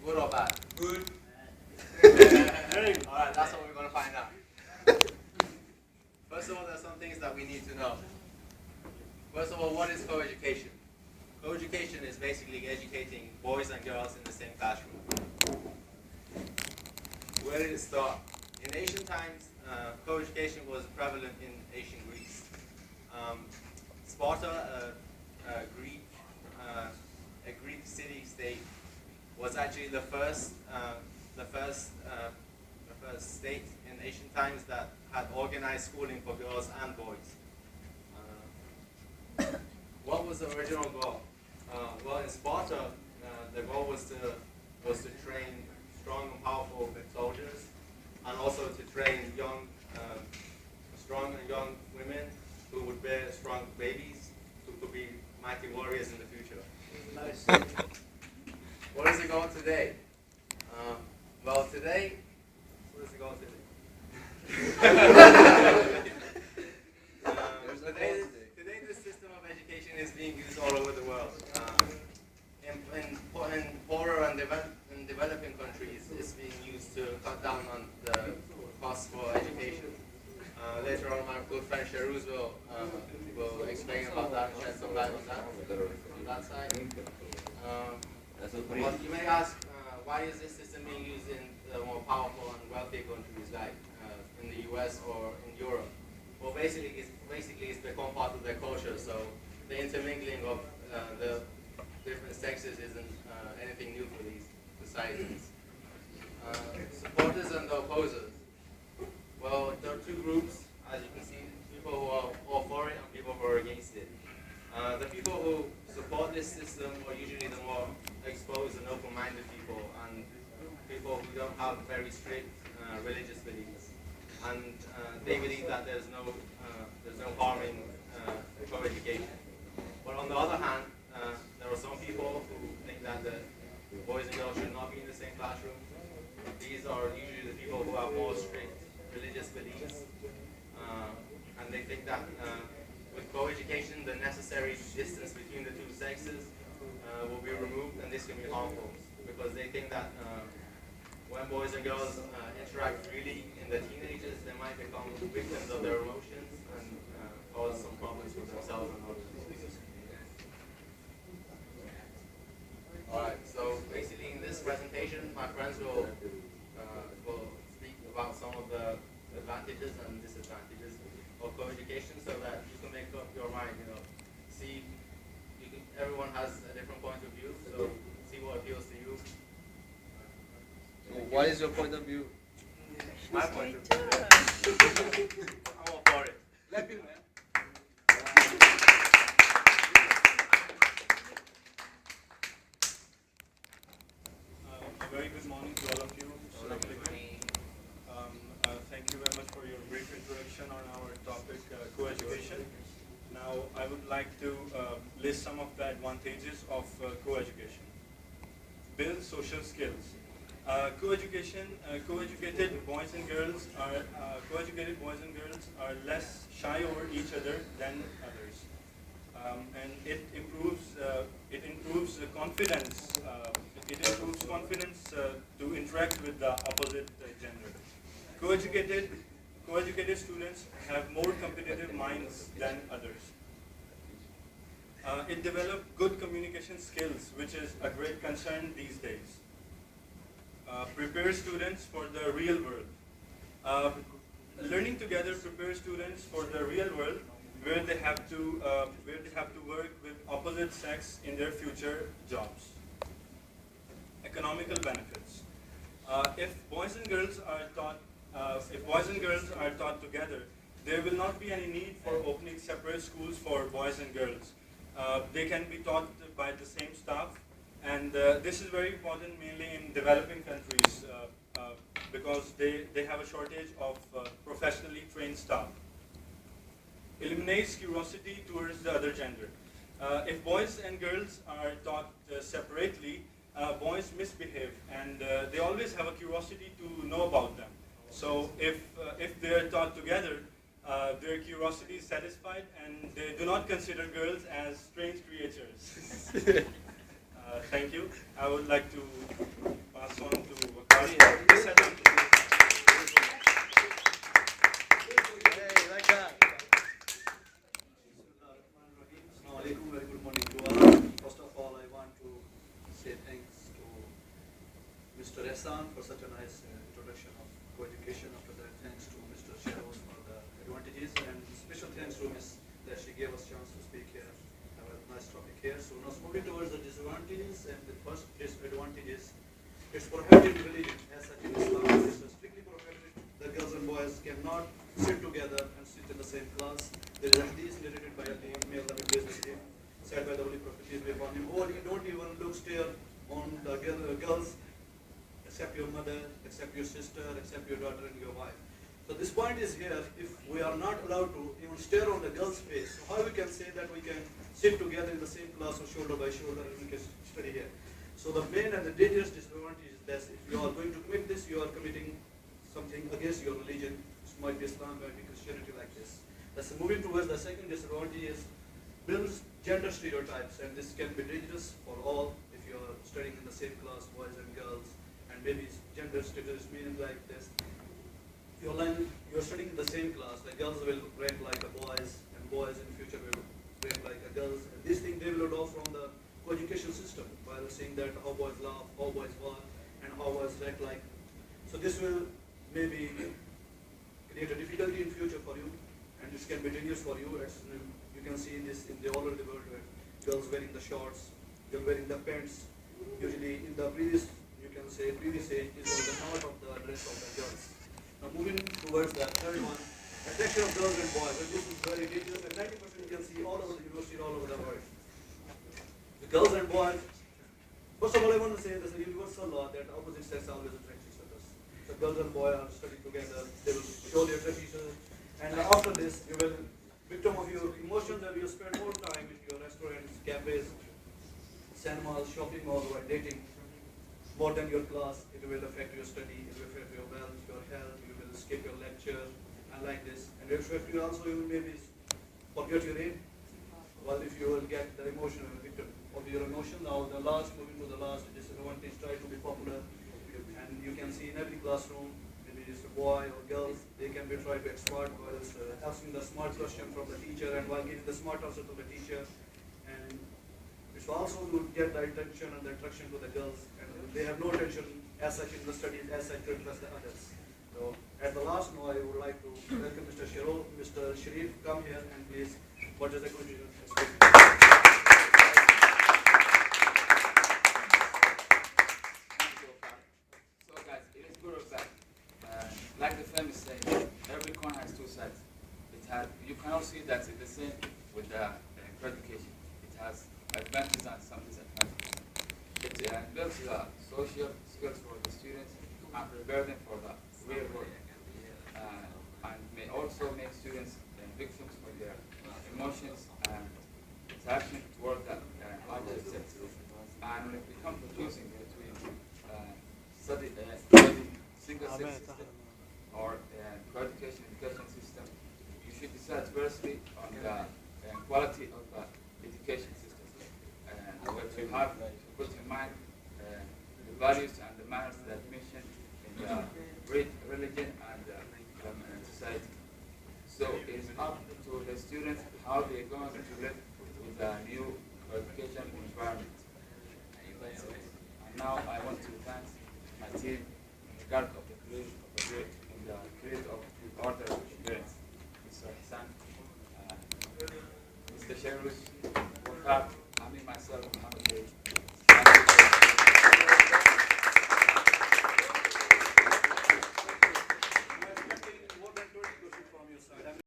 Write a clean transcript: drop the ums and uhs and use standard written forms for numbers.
Good or bad? Good. Alright, that's what we're going to find out. First of all, there's some things that we need to know. First of all, what is co-education? Co-education is basically educating boys and girls in the same classroom. Where did it start? In ancient times, co-education was prevalent in ancient Greece. Sparta, a Greek city-state, was actually the first state in ancient times that had organized schooling for girls and boys. What was the original goal? Well, in Sparta, the goal was to train strong and powerful soldiers, and also to train strong and young women who would bear strong babies, who could be mighty warriors in the future. Nice. What is the goal today? Well, today, what is the goal today? Today, this system of education is being used all over the world. In poorer and developing countries, it's being used to cut down on the cost for education. Later on, my good friend Sharuz will explain about that and shed some light on that side. Well, you may ask, why is this system being used in the more powerful and wealthy countries like in the US or in Europe? Well, basically it's become part of their culture, so the intermingling of the different sexes isn't anything new for these societies. Supporters and the opposers. Well, there are two groups, as you can see, people who are all for it and people who are against it. The people who support this system are usually the more exposed and open-minded people, and people who don't have very strict religious beliefs. And they believe that there's no harm in co-education. But on the other hand, there are some people who think that the boys and girls should not be in the same classroom. These are usually the people who have more strict religious beliefs, and they think that with co-education, the necessary distance between the two sexes will be removed, and this can be harmful because they think that when boys and girls interact freely in the teenagers, they might become victims of their emotions and cause some problems for themselves and others. Alright, so basically in this presentation, my friends will speak about some of the advantages and disadvantages of co-education so that you can make up your mind, see, everyone has a different point of view, so see what appeals to you. What is your point of view? My point of view. I'm all for it. Let me know. A very good morning to all of you. Thank you very much for your brief introduction on our topic, co-education. Now, I would like to list some of the advantages of co-education. Build social skills. Co-educated boys and girls are less shy over each other than others, and it improves the confidence. It improves confidence to interact with the opposite gender. Co-educated students have more competitive minds than others. It develops good communication skills, which is a great concern these days. Prepare students for the real world. Learning together prepares students for the real world, where they have to work with opposite sex in their future jobs. Economical benefits. If boys and girls are taught together, there will not be any need for opening separate schools for boys and girls. They can be taught by the same staff, and this is very important mainly in developing countries because they have a shortage of professionally trained staff. Eliminates curiosity towards the other gender. If boys and girls are taught separately, boys misbehave, and they always have a curiosity to know about them. So if they are taught together, their curiosity is satisfied, and they do not consider girls as strange creatures. Thank you. I would like to pass Mr. Ehsan for such a nice introduction of co-education. After that, thanks to Mr. Sheros for the advantages, and special thanks to Ms. that she gave us chance to speak here. Have a nice topic here. So now moving towards the disadvantages, and the first disadvantage is it's prohibited religion as such in Islam. It's strictly prohibited. The girls and boys cannot sit together and sit in the same class. There is a hadith narrated by Ali, may Allah be pleased with him, said by the Holy Prophet, peace be upon him, or you don't even look stare on the girls, except your mother, except your sister, except your daughter and your wife. So this point is here, if we are not allowed to even stare on the girl's face, so how we can say that we can sit together in the same class or shoulder by shoulder and we can study here? So the main and the dangerous disadvantage is that if you are going to commit this, you are committing something against your religion. It might be Islam, might be Christianity like this. That's moving towards the second disadvantage is builds gender stereotypes, and this can be dangerous for all if you are studying in the same class, boys and girls, and maybe gender stereotypes meaning like this. You're studying in the same class, like girls will rank like a boys, and boys in future will rank like a girls. And these things they will adopt from the co-education system, while seeing that how boys laugh, how boys walk, and how boys act like. So this will maybe create a difficulty in future for you, and this can be dangerous for you. As you can see this in the all over the world, where girls wearing the shorts, girls wearing the pants. Usually in the previous, you can say previous age, this was the part of the dress of the girls. Now moving towards the third one, attraction of girls and boys. And this is very dangerous, and 90% you can see all over the university, all over the world. The girls and boys, first of all I want to say there's a universal law that opposite sex always attract each other. So girls and boys are studying together, they will surely attract each other. And after this, you will, victim of your emotions, and you spend more time in your restaurants, cafes, cinemas, shopping malls, while dating, more than your class. It will affect your study, it will affect your wealth, your health, you will skip your lecture, and like this. And it will affect you also, you will maybe forget your aim. Well, if you will get the emotional victim of your emotion. Now the last, moving to the last disadvantage, try to be popular. And you can see in every classroom, maybe it's a boy or girls, they can be trying to expert while asking the smart question from the teacher and while giving the smart answer to the teacher. And it's also to get the attention and the attraction to the girls, and they have no attention as such in the studies as such to impress the others. So at the last now I would like to welcome Mr. Sharif, come here and please, what is the conclusion? So guys, it is good or bad. Like the famous saying, every coin has two sides. You cannot see that it's the same with the education. It has advantages and some disadvantages. It builds social skills for the students and prepare them for the real world. And may also make students victims of their emotions and attachment toward the object set. And when it becomes confusing between studying single sex system or education system, you should decide firstly on the quality of the education system. What you have to put in mind the values and the manners that mentioned in the religion and society. So it is up to the students how they are going to live with the new education environment. That's it. And now I want to thank my team in regard of the creation of the order of parents, Mr. Hassan, Mr. Sherus, Wakab, I mean myself, Muhammad.